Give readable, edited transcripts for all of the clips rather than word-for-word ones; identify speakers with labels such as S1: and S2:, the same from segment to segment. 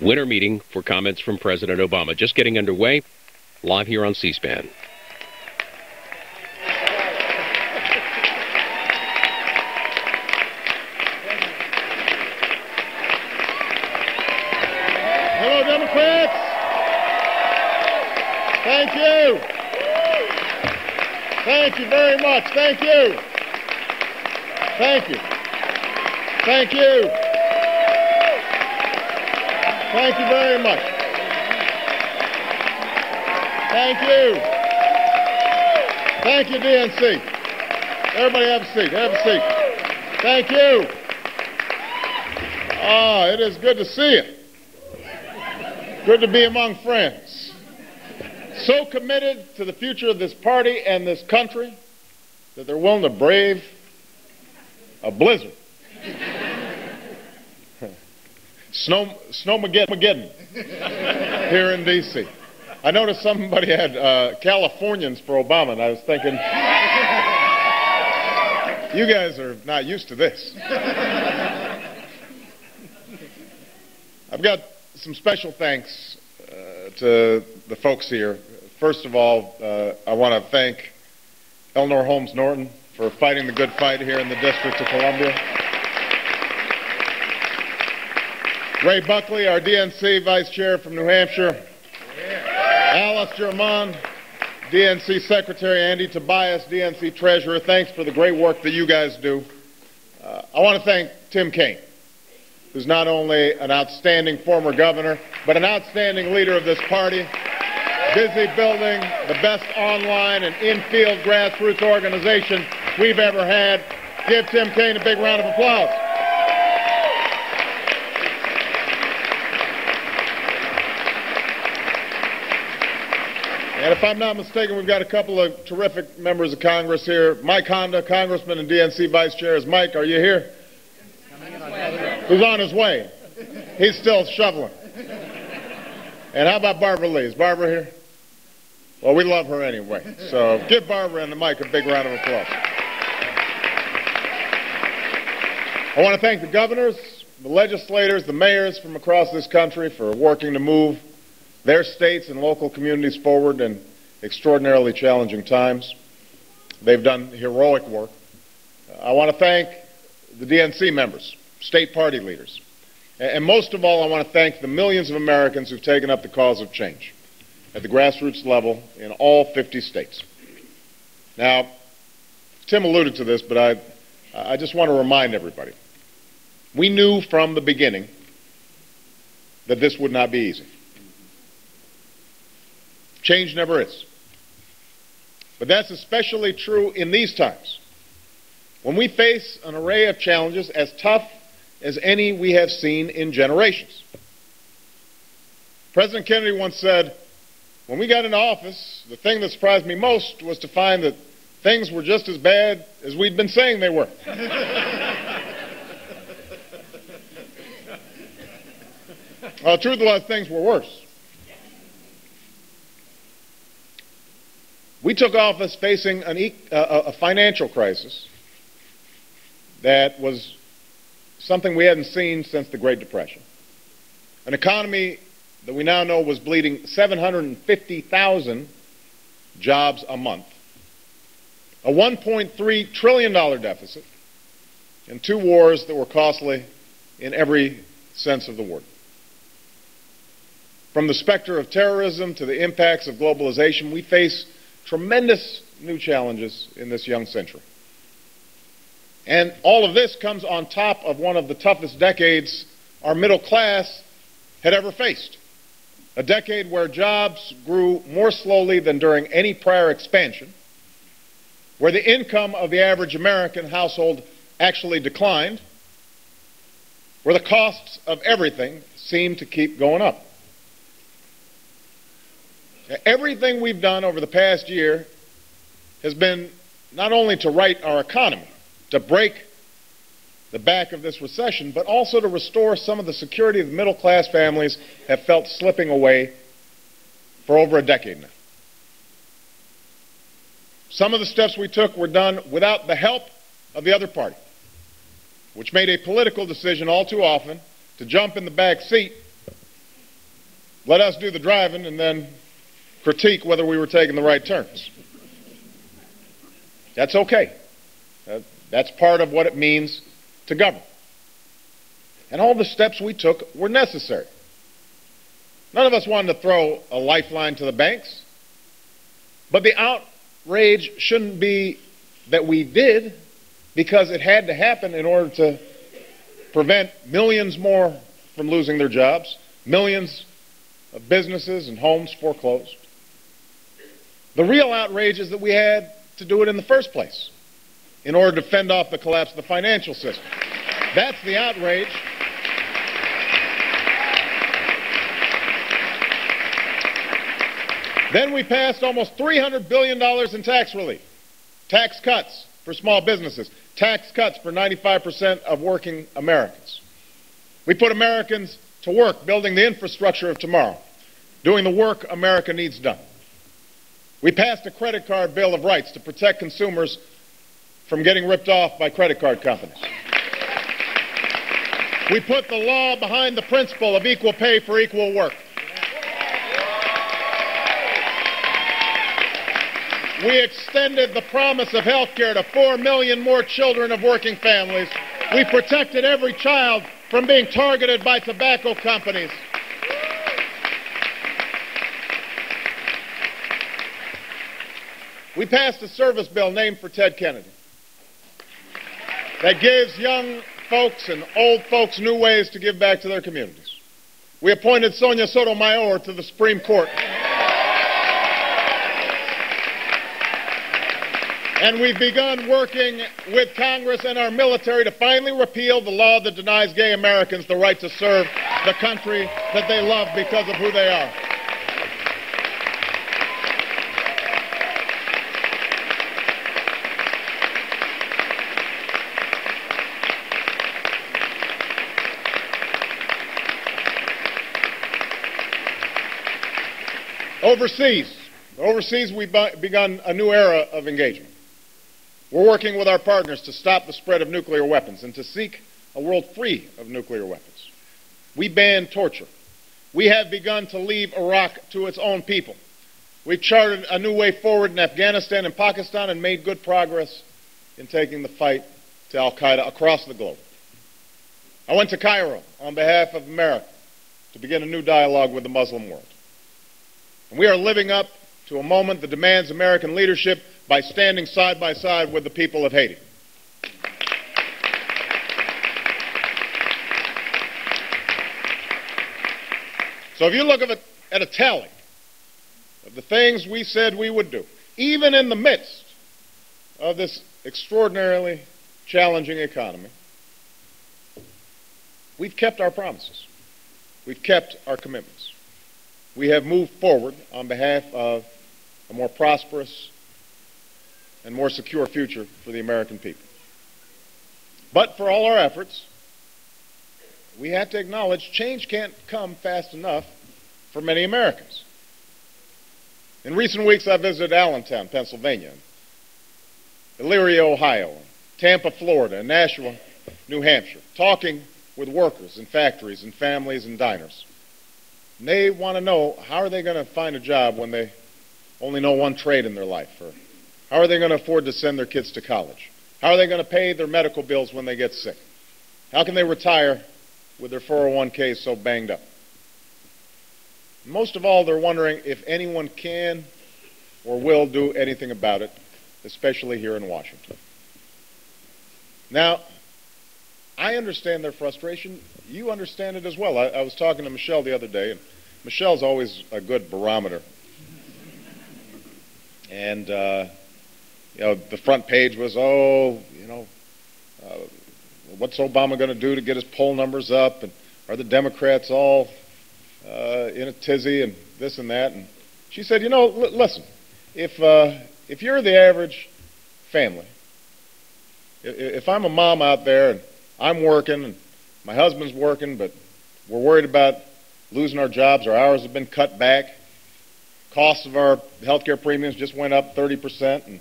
S1: Winter meeting for comments from President Obama. Just getting underway, live here on C-SPAN.
S2: Hello, Democrats. Thank you. Thank you very much. Thank you. Thank you. Thank you. Thank you very much. Thank you. Thank you, DNC. Everybody have a seat. Have a seat. Thank you. Ah, it is good to see you. Good to be among friends. So committed to the future of this party and this country that they're willing to brave a blizzard. Snowmageddon here in D.C. I noticed somebody had Californians for Obama, and I was thinking, you guys are not used to this. I've got some special thanks to the folks here. First of all, I want to thank Eleanor Holmes Norton for fighting the good fight here in the District of Columbia. Ray Buckley, our DNC Vice Chair from New Hampshire. Alice German, DNC Secretary. Andy Tobias, DNC Treasurer. Thanks for the great work that you guys do. I want to thank Tim Kaine, who's not only an outstanding former governor, but an outstanding leader of this party, busy building the best online and in-field grassroots organization we've ever had. Give Tim Kaine a big round of applause. And if I'm not mistaken, we've got a couple of terrific members of Congress here. Mike Honda, Congressman and DNC Vice Chair. Is Mike, are you here? Who's on his way? He's still shoveling. And how about Barbara Lee? Is Barbara here? Well, we love her anyway. So give Barbara and Mike a big round of applause. I want to thank the governors, the legislators, the mayors from across this country for working to move their states and local communities forward in extraordinarily challenging times. They've done heroic work. I want to thank the DNC members, state party leaders, and most of all, I want to thank the millions of Americans who've taken up the cause of change at the grassroots level in all 50 states. Now, Tim alluded to this, but I just want to remind everybody, we knew from the beginning that this would not be easy. Change never is. But that's especially true in these times, when we face an array of challenges as tough as any we have seen in generations. President Kennedy once said, when we got into office, the thing that surprised me most was to find that things were just as bad as we'd been saying they were. Well, the truth was, things were worse. We took office facing a financial crisis that was something we hadn't seen since the Great Depression. An economy that we now know was bleeding 750,000 jobs a month, a $1.3 trillion deficit, and two wars that were costly in every sense of the word. From the specter of terrorism to the impacts of globalization, we face tremendous new challenges in this young century. And all of this comes on top of one of the toughest decades our middle class had ever faced. A decade where jobs grew more slowly than during any prior expansion, where the income of the average American household actually declined, where the costs of everything seemed to keep going up. Everything we've done over the past year has been not only to right our economy, to break the back of this recession, but also to restore some of the security that middle-class families have felt slipping away for over a decade now. Some of the steps we took were done without the help of the other party, which made a political decision all too often to jump in the back seat let us do the driving and then critique whether we were taking the right turns. That's okay. That's part of what it means to govern. And all the steps we took were necessary. None of us wanted to throw a lifeline to the banks. But the outrage shouldn't be that we did, because it had to happen in order to prevent millions more from losing their jobs, millions of businesses and homes foreclosed. The real outrage is that we had to do it in the first place in order to fend off the collapse of the financial system. That's the outrage. Then we passed almost $300 billion in tax relief, tax cuts for small businesses, tax cuts for 95% of working Americans. We put Americans to work building the infrastructure of tomorrow, doing the work America needs done. We passed a credit card bill of rights to protect consumers from getting ripped off by credit card companies. We put the law behind the principle of equal pay for equal work. We extended the promise of health care to 4 million more children of working families. We protected every child from being targeted by tobacco companies. We passed a service bill named for Ted Kennedy that gives young folks and old folks new ways to give back to their communities. We appointed Sonia Sotomayor to the Supreme Court. And we've begun working with Congress and our military to finally repeal the law that denies gay Americans the right to serve the country that they love because of who they are. Overseas, we've begun a new era of engagement. We're working with our partners to stop the spread of nuclear weapons and to seek a world free of nuclear weapons. We ban torture. We have begun to leave Iraq to its own people. We've charted a new way forward in Afghanistan and Pakistan and made good progress in taking the fight to al-Qaeda across the globe. I went to Cairo on behalf of America to begin a new dialogue with the Muslim world. And we are living up to a moment that demands American leadership by standing side by side with the people of Haiti. So if you look at a tally of the things we said we would do, even in the midst of this extraordinarily challenging economy, we've kept our promises. We've kept our commitments. We have moved forward on behalf of a more prosperous and more secure future for the American people. But for all our efforts, we have to acknowledge change can't come fast enough for many Americans. In recent weeks, I visited Allentown, Pennsylvania, Elyria, Ohio, Tampa, Florida, and Nashua, New Hampshire, talking with workers in factories and families and diners. And they want to know, how are they going to find a job when they only know one trade in their life? Or how are they going to afford to send their kids to college? How are they going to pay their medical bills when they get sick? How can they retire with their 401ks so banged up? Most of all, they're wondering if anyone can or will do anything about it, especially here in Washington. Now, I understand their frustration. You understand it as well. I was talking to Michelle the other day, and Michelle's always a good barometer. And, the front page was, what's Obama going to do to get his poll numbers up? And are the Democrats all in a tizzy and this and that? And she said, listen, if you're the average family, if I'm a mom out there and I'm working and my husband's working, but we're worried about losing our jobs, our hours have been cut back, costs of our health care premiums just went up 30%, and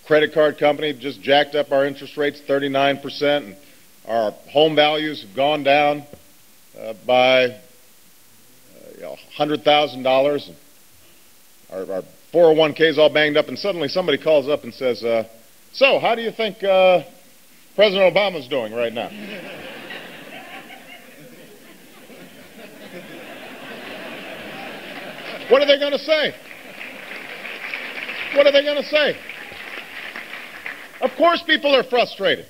S2: credit card company just jacked up our interest rates 39%, and our home values have gone down by $100,000, and our 401k's all banged up, and suddenly somebody calls up and says, so how do you think President Obama's doing right now? What are they going to say? What are they going to say? Of course people are frustrated.